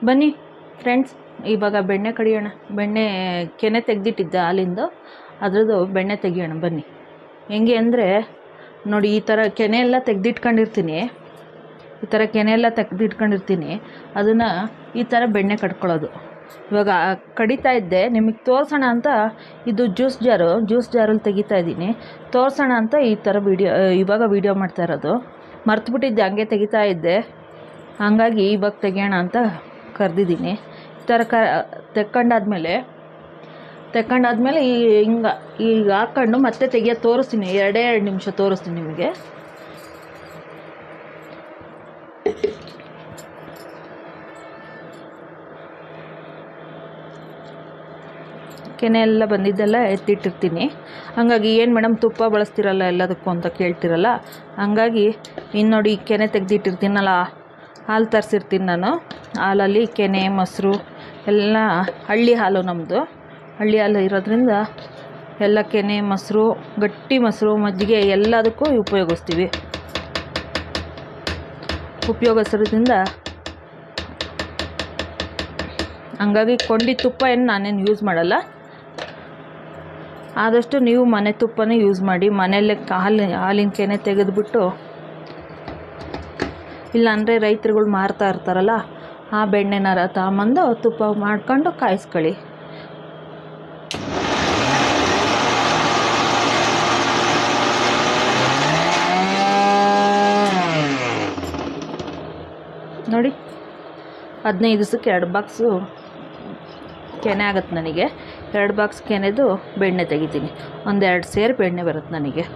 ಬನ್ನಿ ಫ್ರೆಂಡ್ಸ್, ಇವಾಗ ಬೆಣ್ಣೆ ಕಡಿಯೋಣ. ಬೆಣ್ಣೆ ಕೆನೆ ತೆಗೆದಿಟ್ಟಿದ್ದೆ ಹಾಲಿಂದು, ಅದ್ರದ್ದು ಬೆಣ್ಣೆ ತೆಗಿಯೋಣ ಬನ್ನಿ. ಹೆಂಗೆ ಅಂದರೆ ನೋಡಿ, ಈ ಥರ ಕೆನೆ ಎಲ್ಲ ತೆಗೆದಿಟ್ಕೊಂಡಿರ್ತೀನಿ. ಅದನ್ನು ಈ ಥರ ಬೆಣ್ಣೆ ಕಟ್ಕೊಳ್ಳೋದು. ಇವಾಗ ಕಡಿತಾ ಇದ್ದೆ, ನಿಮಗೆ ತೋರಿಸೋಣ ಅಂತ ಇದು ಜ್ಯೂಸ್ ಜಾರಲ್ಲಿ ತೆಗಿತಾ ಇದ್ದೀನಿ. ತೋರಿಸೋಣ ಅಂತ ಈ ಥರ ಇವಾಗ ವೀಡಿಯೋ ಮಾಡ್ತಾ ಇರೋದು. ಮರ್ತುಬಿಟ್ಟಿದ್ದೆ, ಹಂಗೆ ತೆಗಿತಾ ಇದ್ದೆ. ಹಾಗಾಗಿ ಇವಾಗ ತೆಗಿಯೋಣ ಅಂತ ಕರೆದಿದ್ದೀನಿ. ಈ ಥರ ತೆಕ್ಕೊಂಡಾದ್ಮೇಲೆ ಈಗ ಹಾಕ್ಕೊಂಡು ಮತ್ತೆ ತೆಗಿಯೋದು ತೋರಿಸ್ತೀನಿ. 2 ನಿಮಿಷ ತೋರಿಸ್ತೀನಿ ನಿಮಗೆ. ಕೆನೆ ಎಲ್ಲ ಬಂದಿದ್ದೆಲ್ಲ ಎತ್ತಿಟ್ಟಿರ್ತೀನಿ. ಹಾಗಾಗಿ ಏನು ಮೇಡಮ್ ತುಪ್ಪ ಬಳಸ್ತಿರಲ್ಲ ಎಲ್ಲದಕ್ಕೂ ಅಂತ ಕೇಳ್ತಿರಲ್ಲ. ಹಾಗಾಗಿ ಇನ್ನು ನೋಡಿ, ಕೆನೆ ತೆಗೆದಿಟ್ಟಿರ್ತೀನಲ್ಲ, ಹಾಲು ತರಿಸಿರ್ತೀನಿ ನಾನು. ಹಾಲಲ್ಲಿ ಕೆನೆ, ಮೊಸರು ಎಲ್ಲ ಹಳ್ಳಿ ಹಾಲು, ನಮ್ಮದು ಹಳ್ಳಿ ಹಾಲು ಇರೋದ್ರಿಂದ ಎಲ್ಲ ಕೆನೆ, ಮೊಸರು, ಗಟ್ಟಿ ಮೊಸರು, ಮಜ್ಜಿಗೆ ಎಲ್ಲದಕ್ಕೂ ಉಪಯೋಗಿಸೋದ್ರಿಂದ ಹಂಗಾಗಿ ಕೊಂಡಿ ತುಪ್ಪ ನಾನೇನು ಯೂಸ್ ಮಾಡಲ್ಲ. ಆದಷ್ಟು ನೀವು ಮನೆ ತುಪ್ಪನೇ ಯೂಸ್ ಮಾಡಿ. ಮನೆಯಲ್ಲೇ ಹಾಲಿನ ಕೆನೆ ತೆಗೆದುಬಿಟ್ಟು, ಇಲ್ಲಾಂದರೆ ರೈತರುಗಳು ಮಾರ್ತಾ ಇರ್ತಾರಲ್ಲ, ಆ ಬೆಣ್ಣೆನಾರ ತಗೊಂಬಂದು ತುಪ್ಪ ಮಾಡ್ಕೊಂಡು ಕಾಯಿಸ್ಕೊಳ್ಳಿ. ನೋಡಿ, 15 ದಿವಸಕ್ಕೆ 2 ಬಾಕ್ಸು ಕೆನೆ ಆಗುತ್ತೆ ನನಗೆ. 2 ಬಾಕ್ಸ್ ಕೆನೆದು ಬೆಣ್ಣೆ ತೆಗಿತೀನಿ. 1-2 ಸೇರು ಬೆಣ್ಣೆ ಬರುತ್ತೆ ನನಗೆ.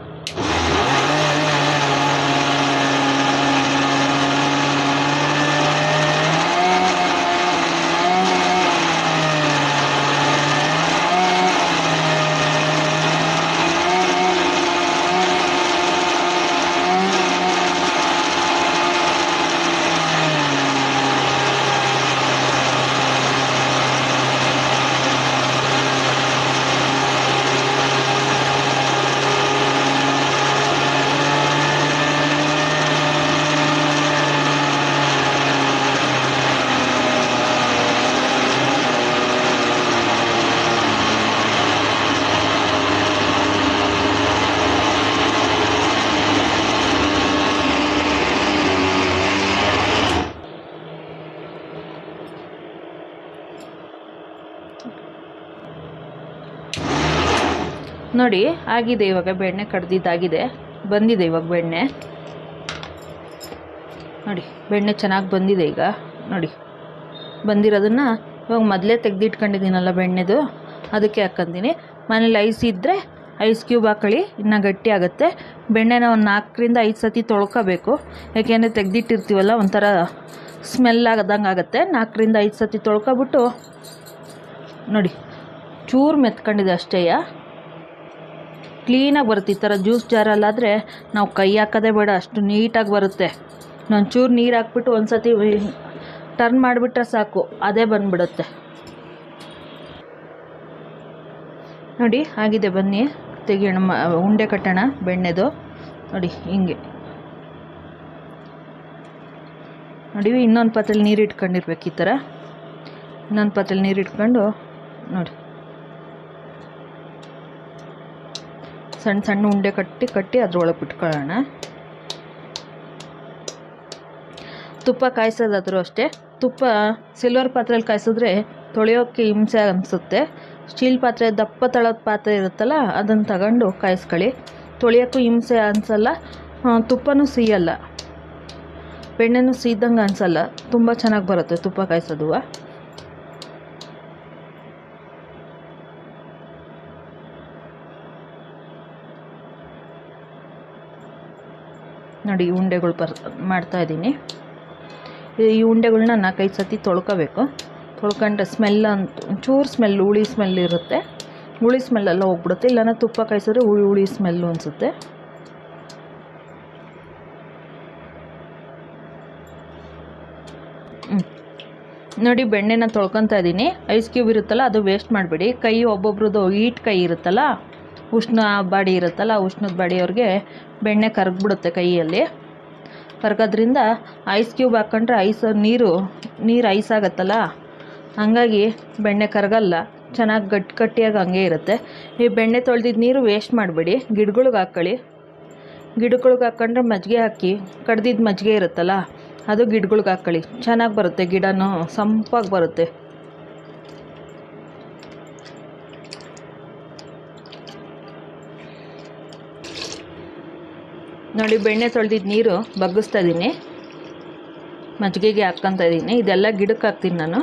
ನೋಡಿ, ಆಗಿದೆ ಇವಾಗ. ಬೆಣ್ಣೆ ಕಡ್ದಿದ್ದಾಗಿದೆ, ಬಂದಿದೆ ಇವಾಗ ಬೆಣ್ಣೆ. ನೋಡಿ, ಬೆಣ್ಣೆ ಚೆನ್ನಾಗಿ ಬಂದಿದೆ ಈಗ. ನೋಡಿ, ಬಂದಿರೋದನ್ನು ಇವಾಗ ಮೊದಲೇ ತೆಗೆದಿಟ್ಕೊಂಡಿದ್ದೀನಲ್ಲ ಬೆಣ್ಣೆದು, ಅದಕ್ಕೆ ಹಾಕ್ಕೊಂತೀನಿ. ಮನೇಲಿ ಐಸ್ ಇದ್ದರೆ ಐಸ್ ಕ್ಯೂಬ್ ಹಾಕೊಳ್ಳಿ, ಇನ್ನೂ ಗಟ್ಟಿ ಆಗುತ್ತೆ. ಬೆಣ್ಣೆನ ಒಂದು 4-5 ಸತಿ ತೊಳ್ಕೊಬೇಕು. ಯಾಕೆಂದರೆ ತೆಗೆದಿಟ್ಟಿರ್ತೀವಲ್ಲ, ಒಂಥರ ಸ್ಮೆಲ್ ಆದಂಗೆ ಆಗುತ್ತೆ. 4-5 ಸತಿ ತೊಳ್ಕೊಬಿಟ್ಟು ನೋಡಿ, ಚೂರು ಮೆತ್ಕೊಂಡಿದೆ ಅಷ್ಟೇ. ಕ್ಲೀನಾಗಿ ಬರುತ್ತೆ. ಈ ಥರ ಜ್ಯೂಸ್ ಜಾರಲ್ಲಾದರೆ ನಾವು ಕೈ ಹಾಕೋದೇ ಬೇಡ, ಅಷ್ಟು ನೀಟಾಗಿ ಬರುತ್ತೆ. ನಾನು ಚೂರು ನೀರು ಹಾಕ್ಬಿಟ್ಟು ಒಂದು ಸತಿ ಟರ್ನ್ ಮಾಡಿಬಿಟ್ರೆ ಸಾಕು, ಅದೇ ಬಂದುಬಿಡುತ್ತೆ. ನೋಡಿ, ಆಗಿದೆ. ಬನ್ನಿ ತೆಗಿಯೋಣ, ಉಂಡೆ ಕಟ್ಟೋಣ ಬೆಣ್ಣೆದು. ನೋಡಿ, ಹಿಂಗೆ ನೋಡಿ, ಇನ್ನೊಂದು ಪಾತ್ರೆಲಿ ನೀರು ಇಟ್ಕೊಂಡಿರ್ಬೇಕು. ಈ ಥರ ಇನ್ನೊಂದು ಪಾತ್ರೆಲಿ ನೀರು ಇಟ್ಕೊಂಡು ನೋಡಿ, ಸಣ್ಣ ಸಣ್ಣ ಉಂಡೆ ಕಟ್ಟಿ ಅದ್ರೊಳಗೆ ಬಿಟ್ಕೊಳ್ಳೋಣ. ತುಪ್ಪ ಕಾಯಿಸೋದಾದರೂ ಅಷ್ಟೇ. ತುಪ್ಪ ಸಿಲ್ವರ್ ಪಾತ್ರೆಯಲ್ಲಿ ಕಾಯಿಸಿದ್ರೆ ತೊಳೆಯೋಕ್ಕೆ ಹಿಂಸೆ ಅನಿಸುತ್ತೆ. ಸ್ಟೀಲ್ ಪಾತ್ರೆ, ದಪ್ಪ ತಳದ ಪಾತ್ರೆ ಇರುತ್ತಲ್ಲ, ಅದನ್ನು ತಗೊಂಡು ಕಾಯಿಸ್ಕೊಳ್ಳಿ. ತೊಳೆಯೋಕ್ಕೂ ಹಿಂಸೆ ಅನಿಸಲ್ಲ, ತುಪ್ಪನೂ ಸಿಹಿಯಲ್ಲ, ಬೆಣ್ಣೆನೂ ಸಿಹಿದಂಗೆ ಅನಿಸಲ್ಲ. ತುಂಬ ಚೆನ್ನಾಗಿ ಬರುತ್ತೆ ತುಪ್ಪ ಕಾಯಿಸೋದು. ನೋಡಿ, ಉಂಡೆಗಳು ಮಾಡ್ತಾಯಿದ್ದೀನಿ. ಈ ಉಂಡೆಗಳನ್ನ 4-5 ಸತಿ ತೊಳ್ಕೊಬೇಕು. ತೊಳ್ಕೊಂಡ್ರೆ ಒಂಚೂರು ಸ್ಮೆಲ್, ಹುಳಿ ಸ್ಮೆಲ್ ಇರುತ್ತೆ. ಹುಳಿ ಸ್ಮೆಲ್ಲೆಲ್ಲ ಹೋಗ್ಬಿಡುತ್ತೆ. ಇಲ್ಲಾಂದರೆ ತುಪ್ಪ ಕಾಯಿಸಿದ್ರೆ ಹುಳಿ ಸ್ಮೆಲ್ಲು ಅನಿಸುತ್ತೆ. ನೋಡಿ, ಬೆಣ್ಣೆನ ತೊಳ್ಕೊತಾ ಇದ್ದೀನಿ. ಐಸ್ ಕ್ಯೂಬ್ ಇರುತ್ತಲ್ಲ, ಅದು ವೇಸ್ಟ್ ಮಾಡಬೇಡಿ. ಕೈ ಒಬ್ಬೊಬ್ರದ್ದು ಹೀಟ್ ಕೈ ಇರುತ್ತಲ್ಲ, ಉಷ್ಣ ಬಾಡಿ ಇರುತ್ತಲ್ಲ, ಉಷ್ಣದ ಬಾಡಿಯವ್ರಿಗೆ ಬೆಣ್ಣೆ ಕರಗ್ಬಿಡುತ್ತೆ ಕೈಯಲ್ಲಿ. ಕರ್ಗೋದ್ರಿಂದ ಐಸ್ ಕ್ಯೂಬ್ ಹಾಕ್ಕೊಂಡ್ರೆ ನೀರು ಐಸ್ ಆಗುತ್ತಲ್ಲ, ಹಾಗಾಗಿ ಬೆಣ್ಣೆ ಕರಗಲ್ಲ, ಚೆನ್ನಾಗಿ ಗಟ್ಟಿಯಾಗಿ ಹಂಗೆ ಇರುತ್ತೆ. ಈ ಬೆಣ್ಣೆ ತೊಳೆದಿದ್ದ ನೀರು ವೇಸ್ಟ್ ಮಾಡಬೇಡಿ, ಗಿಡಗಳಿಗೆ ಹಾಕ್ಕೊಳ್ಳಿ. ಗಿಡಗಳಿಗೆ ಹಾಕ್ಕೊಂಡ್ರೆ ಮಜ್ಜಿಗೆ ಹಾಕಿ ಕಡ್ದಿದ್ದ ಮಜ್ಜಿಗೆ ಇರುತ್ತಲ್ಲ, ಅದು ಗಿಡಗಳಿಗೆ ಹಾಕ್ಕೊಳ್ಳಿ. ಚೆನ್ನಾಗಿ ಬರುತ್ತೆ, ಗಿಡನೂ ಸಂಪಾಗಿ ಬರುತ್ತೆ. ನೋಡಿ, ಬೆಣ್ಣೆ ತೊಳೆದಿದ್ದ ನೀರು ಬಗ್ಗಿಸ್ತಾ ಇದ್ದೀನಿ, ಮಜ್ಜಿಗೆಗೆ ಹಾಕ್ಕೊತಾ ಇದ್ದೀನಿ. ಇದೆಲ್ಲ ಗಿಡಕ್ಕೆ ಹಾಕ್ತೀನಿ ನಾನು.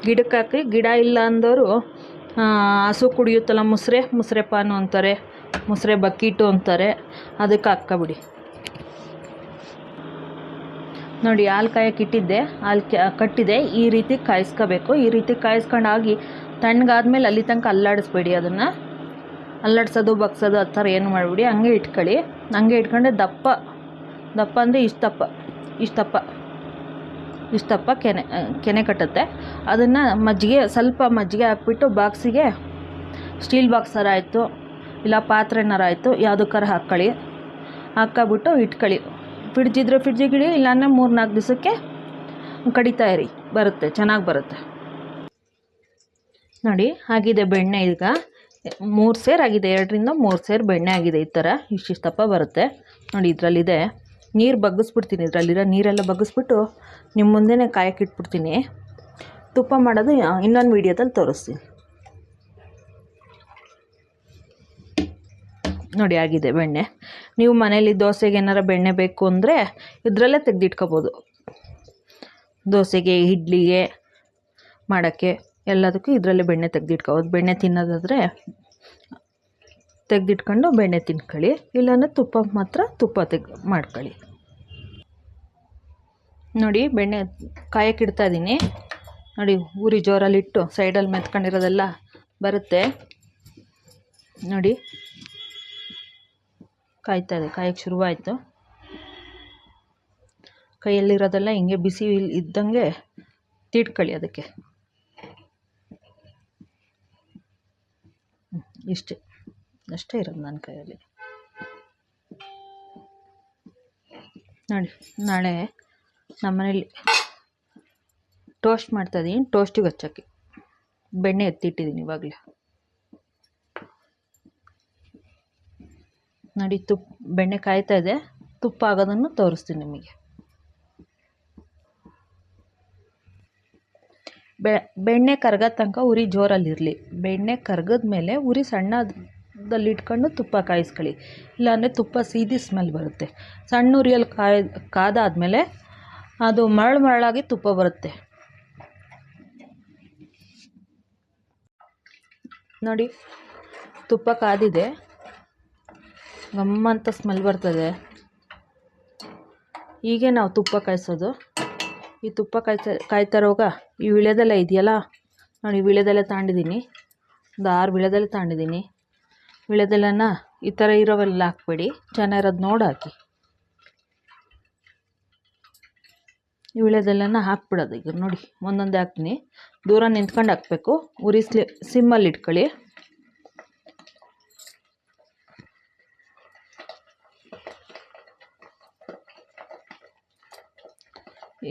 ಗಿಡಕ್ಕೆ ಹಾಕಿ, ಗಿಡ ಇಲ್ಲ ಅಂದವರು ಹಸು ಕುಡಿಯುತ್ತಲ್ಲ ಮುಸ್ರೆ ಪಾನು ಅಂತಾರೆ, ಮುಸ್ರೆ ಬಕೀಟು ಅಂತಾರೆ, ಅದಕ್ಕೆ ಹಾಕ್ಕೊಬಿಡಿ. ನೋಡಿ, ಹಾಲು ಕಾಯಕ್ಕೆ ಇಟ್ಟಿದ್ದೆ, ಹಾಲು ಕಟ್ಟಿದೆ. ಈ ರೀತಿ ಕಾಯಿಸ್ಕೋಬೇಕು. ಈ ರೀತಿ ಕಾಯಿಸ್ಕೊಂಡಾಗಿ ತಣ್ಣಗಾದ್ಮೇಲೆ ಅಲ್ಲಿ ತನಕ ಅಲ್ಲಾಡಿಸ್ಬೇಡಿ. ಅದನ್ನು ಅಲ್ಲಾಡ್ಸೋದು ಬಗ್ಸೋದು ಆ ಥರ ಏನು ಮಾಡಿಬಿಡಿ. ಹಂಗೆ ಇಟ್ಕೊಳ್ಳಿ. ಹಂಗೆ ಇಟ್ಕೊಂಡ್ರೆ ದಪ್ಪ ಅಂದರೆ ಇಷ್ಟಪ್ಪ ಕೆನೆ ಕಟ್ಟುತ್ತೆ. ಅದನ್ನು ಸ್ವಲ್ಪ ಮಜ್ಜಿಗೆ ಹಾಕ್ಬಿಟ್ಟು ಬಾಕ್ಸಿಗೆ, ಸ್ಟೀಲ್ ಬಾಕ್ಸರ ಆಯಿತು ಇಲ್ಲ ಪಾತ್ರೆನಾರ ಆಯಿತು, ಯಾವುದಕ್ಕಾರ ಹಾಕ್ಕೊಬಿಟ್ಟು ಇಟ್ಕೊಳ್ಳಿ. ಫ್ರಿಡ್ಜಿದ್ರೆ ಫ್ರಿಡ್ಜಿಗೆ ಇಡಿ, ಇಲ್ಲಾಂದರೆ 3-4 ದಿವಸಕ್ಕೆ ಕಡಿತಾ ಇರಿ, ಬರುತ್ತೆ, ಚೆನ್ನಾಗಿ ಬರುತ್ತೆ. ನೋಡಿ, ಆಗಿದೆ ಬೆಣ್ಣೆ. ಈಗ 3 ಸೇರು ಆಗಿದೆ, 2ರಿಂದ 3 ಸೇರು ಬೆಣ್ಣೆ ಆಗಿದೆ. ಈ ಥರ ಇಷ್ಟಿಷ್ಟಪ್ಪ ಬರುತ್ತೆ. ನೋಡಿ, ಇದರಲ್ಲಿದೆ. ನೀರು ಬಗ್ಗಿಸ್ಬಿಡ್ತೀನಿ. ಇದರಲ್ಲಿರೋ ನೀರೆಲ್ಲ ಬಗ್ಗಿಸ್ಬಿಟ್ಟು ನಿಮ್ಮ ಮುಂದೆನೇ ಕಾಯಕ್ಕೆ ಇಟ್ಬಿಡ್ತೀನಿ. ತುಪ್ಪ ಮಾಡೋದು ಇನ್ನೊಂದು ವೀಡಿಯೋದಲ್ಲಿ ತೋರಿಸ್ತೀನಿ. ನೋಡಿ, ಆಗಿದೆ ಬೆಣ್ಣೆ. ನೀವು ಮನೇಲಿ ದೋಸೆಗೆ ಏನಾರು ಬೆಣ್ಣೆ ಬೇಕು ಅಂದರೆ ಇದರಲ್ಲೇ ತೆಗೆದಿಟ್ಕೋಬೋದು. ದೋಸೆಗೆ, ಇಡ್ಲಿಗೆ ಮಾಡೋಕ್ಕೆ ಎಲ್ಲದಕ್ಕೂ ಇದರಲ್ಲೇ ಬೆಣ್ಣೆ ತೆಗೆದಿಟ್ಕೋಬೋದು. ಬೆಣ್ಣೆ ತಿನ್ನೋದಾದರೆ ತೆಗೆದಿಟ್ಕೊಂಡು ಬೆಣ್ಣೆ ತಿನ್ಕೊಳ್ಳಿ, ಇಲ್ಲಾಂದರೆ ತುಪ್ಪ ಮಾಡ್ಕೊಳ್ಳಿ. ನೋಡಿ, ಬೆಣ್ಣೆ ಕಾಯಕ್ಕೆ ಇಡ್ತಾ ಇದ್ದೀನಿ. ನೋಡಿ, ಉರಿ ಜೋರಲ್ಲಿಟ್ಟು ಸೈಡಲ್ಲಿ ಮೆತ್ಕೊಂಡಿರೋದೆಲ್ಲ ಬರುತ್ತೆ. ನೋಡಿ, ಕಾಯ್ತಾ ಇದೆ, ಕಾಯಕ್ಕೆ ಶುರುವಾಯಿತು. ಕೈಯಲ್ಲಿರೋದೆಲ್ಲ ಹಿಂಗೆ ಬಿಸಿ ಇದ್ದಂಗೆ ತಿಡ್ಕೊಳ್ಳಿ ಅದಕ್ಕೆ. ಅಷ್ಟೇ ಇರೋದು ನನ್ನ ಕೈಯಲ್ಲಿ. ನೋಡಿ, ನಾಳೆ ನಮ್ಮನೇಲಿ ಟೋಸ್ಟ್ ಮಾಡ್ತಾಯಿದ್ದೀನಿ. ಟೋಸ್ಟಿಗೆ ಹಚ್ಚೋಕ್ಕೆ ಬೆಣ್ಣೆ ಎತ್ತಿಟ್ಟಿದ್ದೀನಿ ಇವಾಗಲೇ. ನೋಡಿ, ಬೆಣ್ಣೆ ಕಾಯ್ತಾ ಇದೆ. ತುಪ್ಪ ಆಗೋದನ್ನು ತೋರಿಸ್ತೀನಿ ನಿಮಗೆ. ಬೆಣ್ಣೆ ಕರ್ಗೋ ತನಕ ಉರಿ ಜೋರಲ್ಲಿರಲಿ. ಬೆಣ್ಣೆ ಕರ್ಗದ್ಮೇಲೆ ಉರಿ ಸಣ್ಣದಲ್ಲಿ ಇಟ್ಕೊಂಡು ತುಪ್ಪ ಕಾಯಿಸ್ಕೊಳ್ಳಿ, ಇಲ್ಲಾಂದರೆ ತುಪ್ಪ ಸೀದಿ ಸ್ಮೆಲ್ ಬರುತ್ತೆ. ಸಣ್ಣ ಉರಿಯಲ್ಲಿ ಕಾದಾದ್ಮೇಲೆ ಅದು ಮರಳಾಗಿ ತುಪ್ಪ ಬರುತ್ತೆ. ನೋಡಿ, ತುಪ್ಪ ಕಾದಿದೆ, ಗಮ್ಮಂತ ಸ್ಮೆಲ್ ಬರ್ತದೆ. ಹೀಗೆ ನಾವು ತುಪ್ಪ ಕಾಯಿಸೋದು. ಈ ತುಪ್ಪ ಕಾಯ್ತಾ ಇರುವಾಗ ಈ ವಿಳೆದೆಲೆ ಇದೆಯಲ್ಲ, ನೋಡಿ, ವಿಳೆದೆಲೆ ತಗೊಂಡಿದ್ದೀನಿ. ಒಂದು 6 ವಿಳೆದೆಲೆ ತಗೊಂಡಿದ್ದೀನಿ. ವಿಳೆದೆಲೆನ ಈ ಥರ ಇರೋವೆಲ್ಲ ಹಾಕ್ಬೇಡಿ, ಚೆನ್ನಾಗಿರೋದು ನೋಡಿ ಹಾಕಿ. ಈ ವಿಳೆದೆಲೆನ ಹಾಕ್ಬಿಡೋದು. ಈಗ ನೋಡಿ, ಒಂದೊಂದೇ ಹಾಕ್ತೀನಿ. ದೂರ ನಿಂತ್ಕೊಂಡು ಹಾಕಬೇಕು. ಉರಿ ಸಿಮ್ಮಲ್ಲಿ ಇಟ್ಕೊಳ್ಳಿ.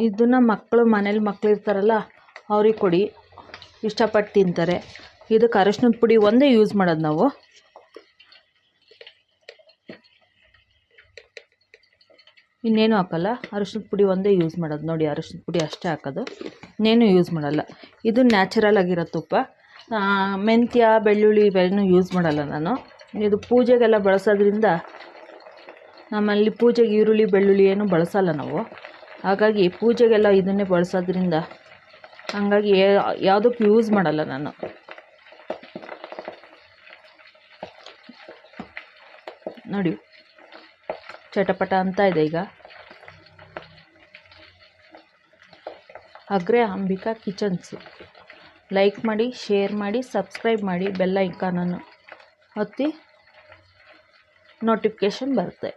ಇದನ್ನು ಮನೇಲಿ ಮಕ್ಕಳು ಇರ್ತಾರಲ್ಲ, ಅವ್ರಿಗೆ ಕೊಡಿ, ಇಷ್ಟಪಟ್ಟು ತಿಂತಾರೆ. ಇದಕ್ಕೆ ಅರಶಿನದ ಪುಡಿ ಒಂದೇ ಯೂಸ್ ಮಾಡೋದು ನಾವು. ಇನ್ನೇನು ಹಾಕಲ್ಲ, ಅರಶಿನದ ಪುಡಿ ಒಂದೇ ಯೂಸ್ ಮಾಡೋದು. ನೋಡಿ, ಅರಶಿನದ ಪುಡಿ ಅಷ್ಟೇ ಹಾಕೋದು, ಇನ್ನೇನು ಯೂಸ್ ಮಾಡಲ್ಲ. ಇದು ನ್ಯಾಚುರಲ್ ಆಗಿರೋ ತುಪ್ಪ. ಮೆಂತ್ಯ, ಬೆಳ್ಳುಳ್ಳಿ ಇವೆಲ್ಲನೂ ಯೂಸ್ ಮಾಡಲ್ಲ ನಾನು. ಇದು ಪೂಜೆಗೆಲ್ಲ ಬಳಸೋದ್ರಿಂದ, ನಮ್ಮಲ್ಲಿ ಪೂಜೆಗೆ ಈರುಳ್ಳಿ ಬೆಳ್ಳುಳ್ಳಿ ಏನು ಬಳಸಲ್ಲ ನಾವು. ಹಾಗಾಗಿ ಪೂಜೆಗೆಲ್ಲ ಇದನ್ನೇ ಬಳಸೋದ್ರಿಂದ, ಹಾಗಾಗಿ ಯಾವುದಕ್ಕೂ ಯೂಸ್ ಮಾಡಲ್ಲ ನಾನು. ನೋಡಿ, ಚಟಪಟ ಅಂತ ಇದೆ ಈಗ. ಅಗ್ರೆ ಅಂಬಿಕಾ ಕಿಚನ್ಸು ಲೈಕ್ ಮಾಡಿ, ಶೇರ್ ಮಾಡಿ, ಸಬ್ಸ್ಕ್ರೈಬ್ ಮಾಡಿ, ಬೆಲ್ ಐಕಾನನ್ನು ಒತ್ತಿ, ನೋಟಿಫಿಕೇಷನ್ ಬರುತ್ತೆ.